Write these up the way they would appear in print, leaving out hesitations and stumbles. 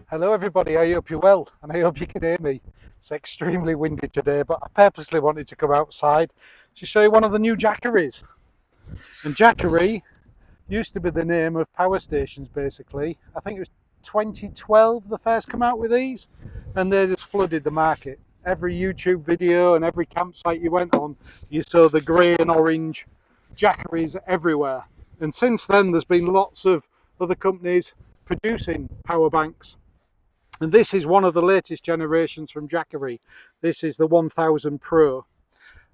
Hello everybody, I hope you're well and I hope you can hear me. It's extremely windy today, but I purposely wanted to come outside to show you one of the new Jackeries. And Jackery used to be the name of power stations basically. I think it was 2012 they first come out with these, and they just flooded the market. Every YouTube video and every campsite you went on, you saw the grey and orange Jackeries everywhere. And since then there's been lots of other companies producing power banks. And this is one of the latest generations from Jackery. This is the 1000 Pro.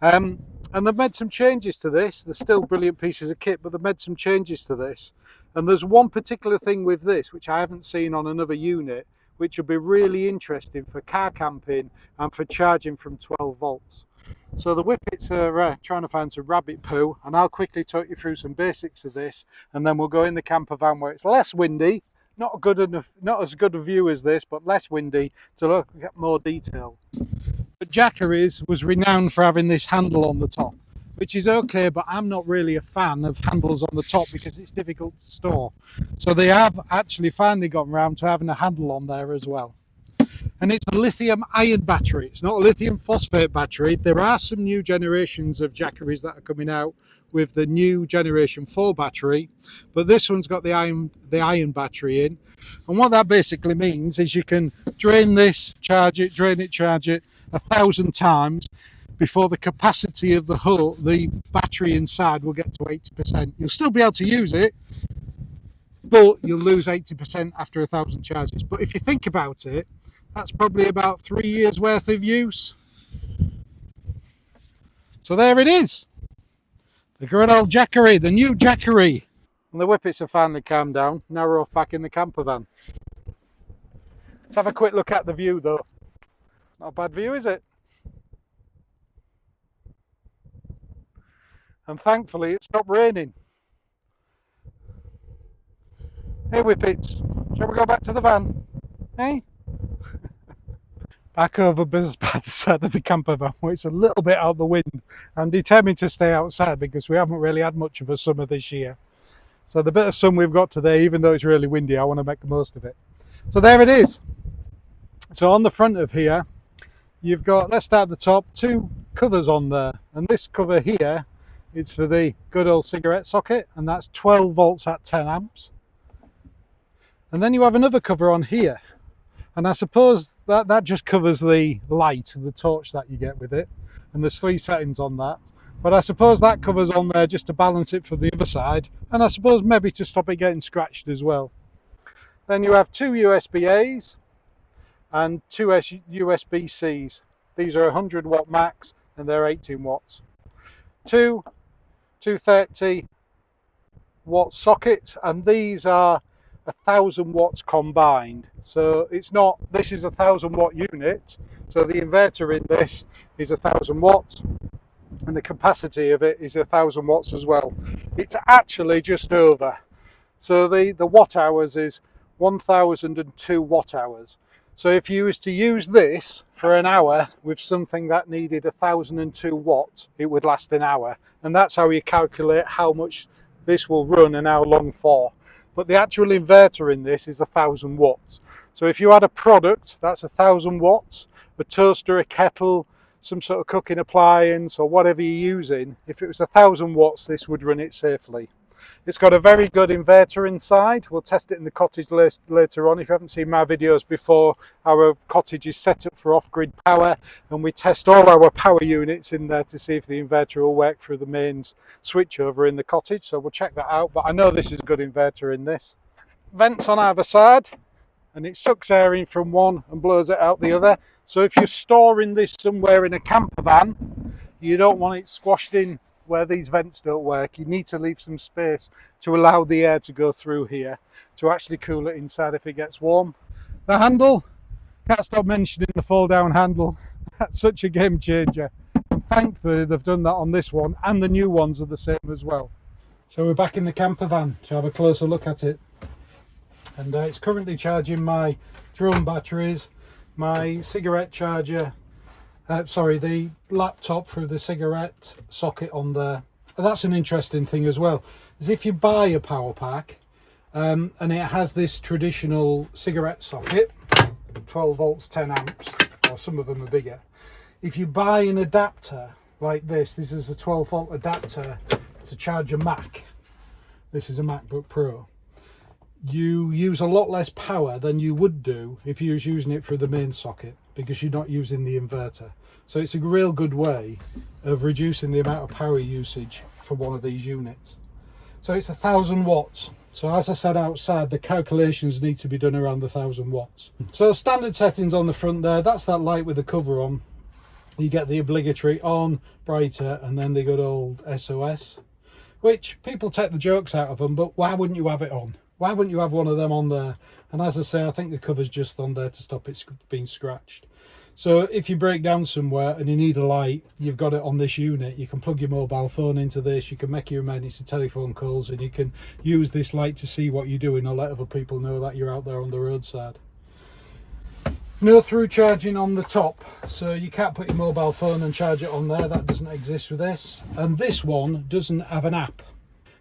And they've made some changes to this. They're still brilliant pieces of kit, but they've made some changes to this. And there's one particular thing with this, which I haven't seen on another unit, which will be really interesting for car camping and for charging from 12 volts. So the Whippets are trying to find some rabbit poo, and I'll quickly talk you through some basics of this, and then we'll go in the camper van where it's less windy. Not as good a view as this, but less windy to look at more detail. But Jackery's was renowned for having this handle on the top, which is okay, but I'm not really a fan of handles on the top because it's difficult to store. So they have actually finally gotten around to having a handle on there as well. And it's a lithium ion battery. It's not a lithium phosphate battery. There are some new generations of Jackeries that are coming out with the new generation 4 battery, but this one's got the ion battery in. And what that basically means is you can drain this, charge it, drain it, charge it 1,000 times before the capacity of the battery inside will get to 80%. You'll still be able to use it, but you'll lose 80% after 1,000 charges. But if you think about it, that's probably about 3 years worth of use. So there it is. The good old Jackery, the new Jackery. And the Whippets have finally calmed down. Now we're off back in the camper van. Let's have a quick look at the view though. Not a bad view, is it? And thankfully it stopped raining. Hey Whippets, shall we go back to the van? Hey? Back over by the side of the camper van where it's a little bit out of the wind. I'm determined to stay outside because we haven't really had much of a summer this year. So the bit of sun we've got today, even though it's really windy, I want to make the most of it. So there it is. So on the front of here, you've got, let's start at the top, 2 covers on there. And this cover here is for the good old cigarette socket, and that's 12 volts at 10 amps. And then you have another cover on here. And I suppose that just covers the light, the torch that you get with it. And there's 3 settings on that. But I suppose that covers on there just to balance it from the other side. And I suppose maybe to stop it getting scratched as well. Then you have 2 USB-A's and 2 USB-C's. These are 100 watt max and they're 18 watts. 2 230 watt sockets, and these are 1,000 watts combined. So it's not, this is a 1,000 watt unit, so the inverter in this is 1,000 watts and the capacity of it is 1,000 watts as well. It's actually just over, so the watt hours is 1,002 watt hours. So if you was to use this for an hour with something that needed 1,002 watts, it would last an hour, and that's how you calculate how much this will run and how long for. But the actual inverter in this is 1,000 watts. So if you had a product that's 1,000 watts, a toaster, a kettle, some sort of cooking appliance or whatever you're using, if it was 1,000 watts, this would run it safely. It's got a very good inverter inside. We'll test it in the cottage later on. If you haven't seen my videos before, our cottage is set up for off-grid power, and we test all our power units in there to see if the inverter will work through the mains switch over in the cottage. So we'll check that out, but I know this is a good inverter in this. Vents on either side, and it sucks air in from one and blows it out the other. So if you're storing this somewhere in a camper van, you don't want it squashed in where these vents don't work. You need to leave some space to allow the air to go through here to actually cool it inside if it gets warm. The handle, can't stop mentioning the fold down handle. That's such a game changer, and thankfully they've done that on this one, and the new ones are the same as well. So we're back in the camper van to have a closer look at it, and it's currently charging my drone batteries, my cigarette charger, the laptop through the cigarette socket on there. And that's an interesting thing as well, is if you buy a power pack, and it has this traditional cigarette socket, 12 volts 10 amps, or some of them are bigger. If you buy an adapter like this is a 12 volt adapter to charge a Mac. This is a MacBook Pro. You use a lot less power than you would do if you was using it through the main socket, because you're not using the inverter. So it's a real good way of reducing the amount of power usage for one of these units. So it's 1000 watts. So as I said outside, the calculations need to be done around the 1000 watts. So standard settings on the front there, that's that light with the cover on. You get the obligatory on, brighter, and then the good old SOS, which people take the jokes out of them, but why wouldn't you have it on? Why wouldn't you have one of them on there? And as I say, I think the cover's just on there to stop it being scratched. So if you break down somewhere and you need a light, you've got it on this unit. You can plug your mobile phone into this, you can make your emergency telephone calls, and you can use this light to see what you're doing or let other people know that you're out there on the roadside. No through charging on the top, so you can't put your mobile phone and charge it on there. That doesn't exist with this. And this one doesn't have an app.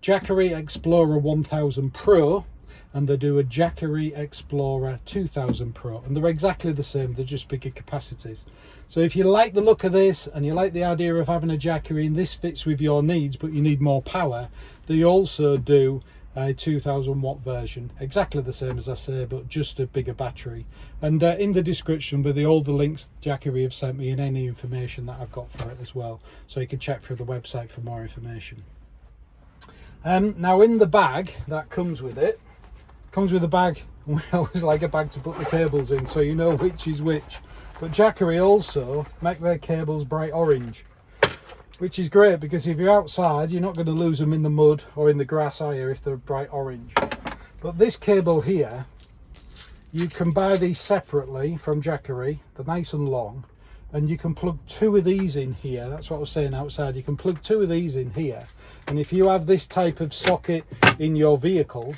Jackery Explorer 1000 Pro, and they do a Jackery Explorer 2000 Pro, and they're exactly the same, they're just bigger capacities. So if you like the look of this and you like the idea of having a Jackery and this fits with your needs but you need more power, they also do a 2000 watt version, exactly the same as I say, but just a bigger battery. And in the description with all the links Jackery have sent me and any information that I've got for it as well, so you can check through the website for more information. Now in the bag that comes with it, comes with a bag. We always like a bag to put the cables in so you know which is which. But Jackery also make their cables bright orange, which is great because if you're outside you're not going to lose them in the mud or in the grass, are you, if they're bright orange. But this cable here, you can buy these separately from Jackery. They're nice and long, and you can plug two of these in here. That's what I was saying outside. You can plug two of these in here, and if you have this type of socket in your vehicle,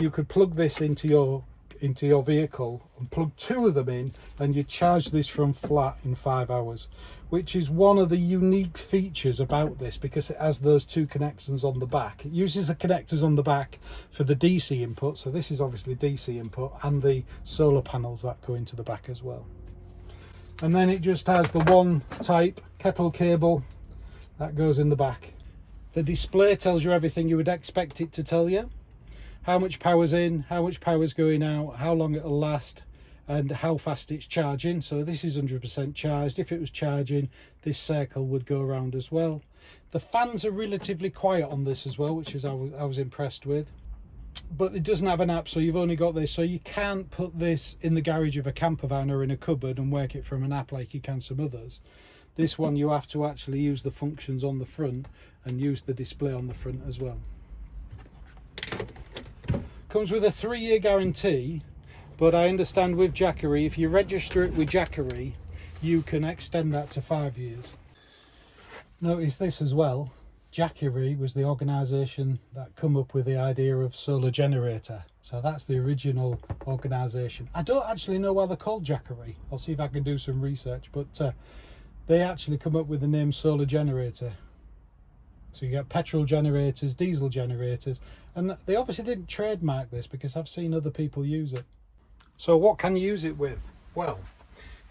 you could plug this into your vehicle and plug two of them in, and you charge this from flat in 5 hours, which is one of the unique features about this, because it has those two connections on the back. It uses the connectors on the back for the DC input, so this is obviously DC input, and the solar panels that go into the back as well. And then it just has the one type kettle cable that goes in the back. The display tells you everything you would expect it to tell you. How much power's in, how much power's going out, how long it'll last, and how fast it's charging. So this is 100% charged. If it was charging, this circle would go around as well. The fans are relatively quiet on this as well, which is I was impressed with. But it doesn't have an app, so you've only got this. So you can't put this in the garage of a campervan or in a cupboard and work it from an app like you can some others. This one you have to actually use the functions on the front and use the display on the front as well. Comes with a 3-year guarantee, but I understand with Jackery, if you register it with Jackery, you can extend that to 5 years. Notice this as well. Jackery was the organisation that come up with the idea of solar generator. So that's the original organisation. I don't actually know why they're called Jackery. I'll see if I can do some research, but they actually come up with the name solar generator. So you get petrol generators, diesel generators, and they obviously didn't trademark this because I've seen other people use it. So what can you use it with? Well,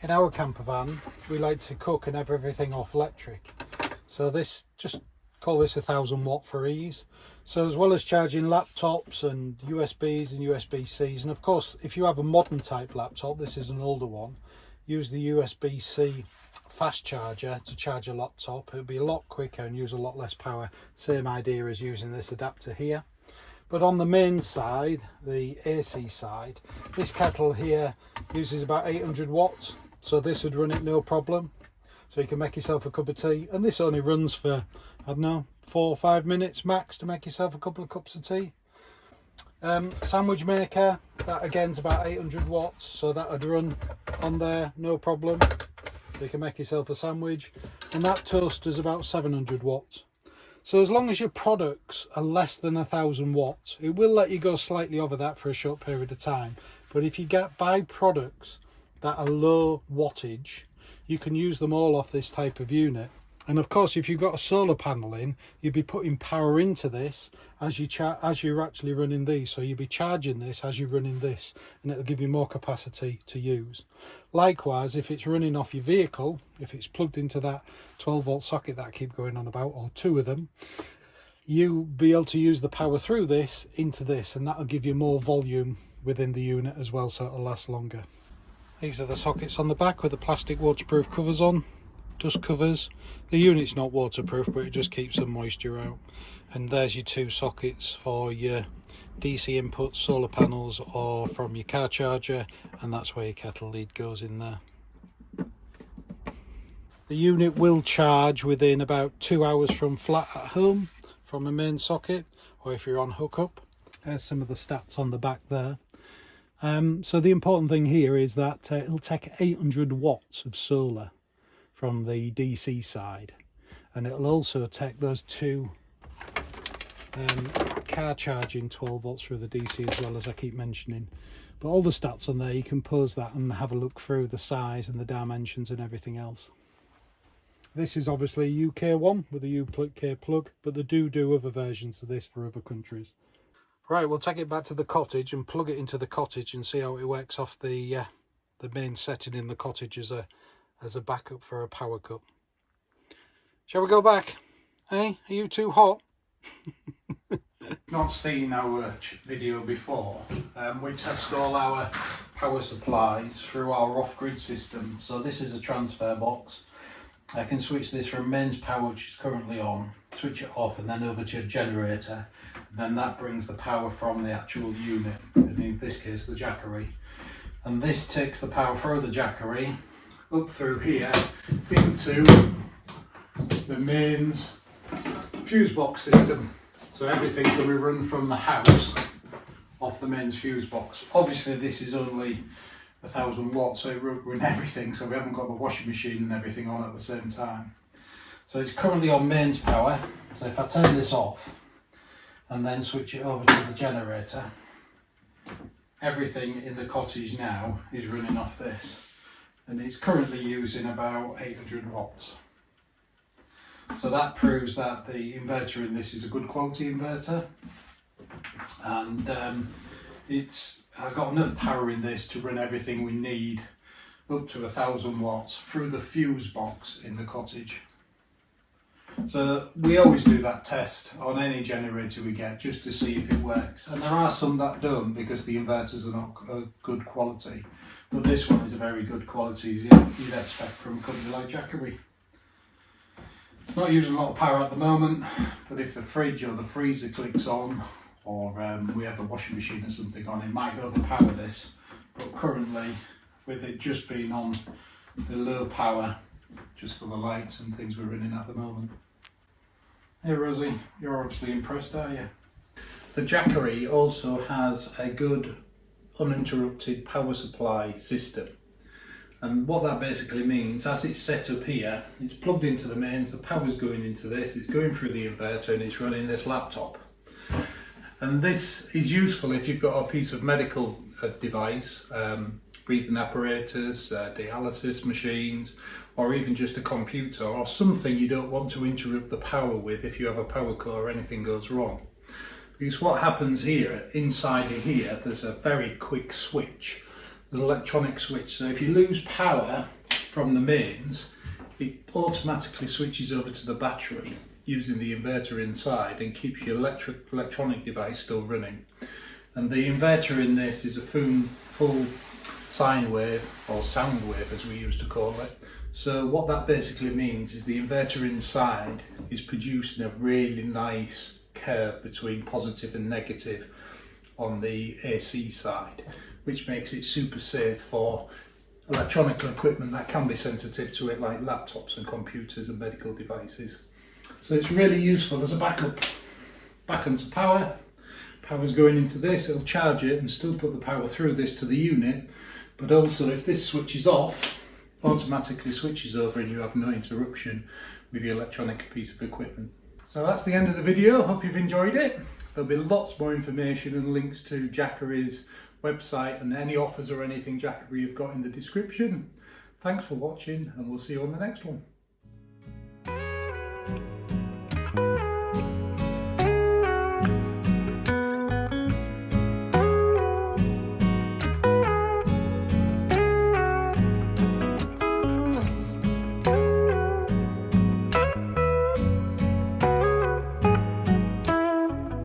in our camper van, we like to cook and have everything off electric. So this, just call this 1000 watt for ease. So as well as charging laptops and USBs and USB-Cs, and of course, if you have a modern type laptop, this is an older one, use the USB-C fast charger to charge a laptop. It'll be a lot quicker and use a lot less power. Same idea as using this adapter here. But on the main side, the AC side, this kettle here uses about 800 watts. So this would run it no problem. So you can make yourself a cup of tea. And this only runs for, I don't know, 4 or 5 minutes max to make yourself a couple of cups of tea. Sandwich maker, that again's about 800 watts. So that would run on there, no problem. You can make yourself a sandwich. And that toaster's about 700 watts. So as long as your products are less than 1000 watts, it will let you go slightly over that for a short period of time. But if you buy products that are low wattage, you can use them all off this type of unit. And of course, if you've got a solar panel in, you'd be putting power into this as you're actually running these. So you'll be charging this as you're running this, and it'll give you more capacity to use. Likewise, if it's running off your vehicle, if it's plugged into that 12-volt socket that I keep going on about, or two of them, you'll be able to use the power through this into this, and that'll give you more volume within the unit as well, so it'll last longer. These are the sockets on the back with the plastic waterproof covers on. Dust covers. The unit's not waterproof, but it just keeps some moisture out. And there's your two sockets for your DC input, solar panels, or from your car charger, and that's where your kettle lead goes in there. The unit will charge within about 2 hours from flat at home from a main socket, or if you're on hookup. There's some of the stats on the back there. So the important thing here is that it'll take 800 watts of solar from the DC side, and it'll also take those two car charging 12 volts through the DC as well, as I keep mentioning. But all the stats on there, you can pause that and have a look through the size and the dimensions and everything else. This is obviously a UK one with a UK plug, but they do other versions of this for other countries. Right, we'll take it back to the cottage and plug it into the cottage and see how it works off the main setting in the cottage as a backup for a power cut. Shall we go back? Hey, are you too hot? Not seen our video before, we test all our power supplies through our off-grid system. So this is a transfer box. I can switch this from mains power, which is currently on, switch it off, and then over to a generator. And then that brings the power from the actual unit, and in this case the Jackery. And this takes the power through the Jackery up through here into the mains fuse box system. So everything can be run from the house off the mains fuse box. Obviously this is only 1000 watts, so it won't run everything, so we haven't got the washing machine and everything on at the same time. So it's currently on mains power, so if I turn this off and then switch it over to the generator, everything in the cottage now is running off this. And it's currently using about 800 watts. So that proves that the inverter in this is a good quality inverter, and I've got enough power in this to run everything we need up to 1000 watts through the fuse box in the cottage. So we always do that test on any generator we get just to see if it works, and there are some that don't because the inverters are not good quality. But this one is a very good quality, as you'd expect from a company like Jackery. It's not using a lot of power at the moment, but if the fridge or the freezer clicks on, or we have a washing machine or something on, it might overpower this. But currently, with it just being on the low power, just for the lights and things we're running at the moment. Hey Rosie, you're obviously impressed, are you? The Jackery also has a good uninterrupted power supply system, and what that basically means, as it's set up here, it's plugged into the mains, the power's going into this, it's going through the inverter, and it's running this laptop. And this is useful if you've got a piece of medical device, breathing apparatus, dialysis machines, or even just a computer or something you don't want to interrupt the power with if you have a power cut or anything goes wrong. Because what happens here, inside of here, there's a very quick switch. There's an electronic switch, so if you lose power from the mains, it automatically switches over to the battery using the inverter inside and keeps your electronic device still running. And the inverter in this is a full sine wave, or sound wave as we used to call it. So what that basically means is the inverter inside is producing a really nice curve between positive and negative on the AC side, which makes it super safe for electronic equipment that can be sensitive to it, like laptops and computers and medical devices. So it's really useful as a backup. Back onto power. Power's going into this, it'll charge it and still put the power through this to the unit, but also if this switches off, automatically switches over and you have no interruption with your electronic piece of equipment. So that's the end of the video. Hope you've enjoyed it. There'll be lots more information and links to Jackery's website and any offers or anything Jackery you've got in the description. Thanks for watching, and we'll see you on the next one.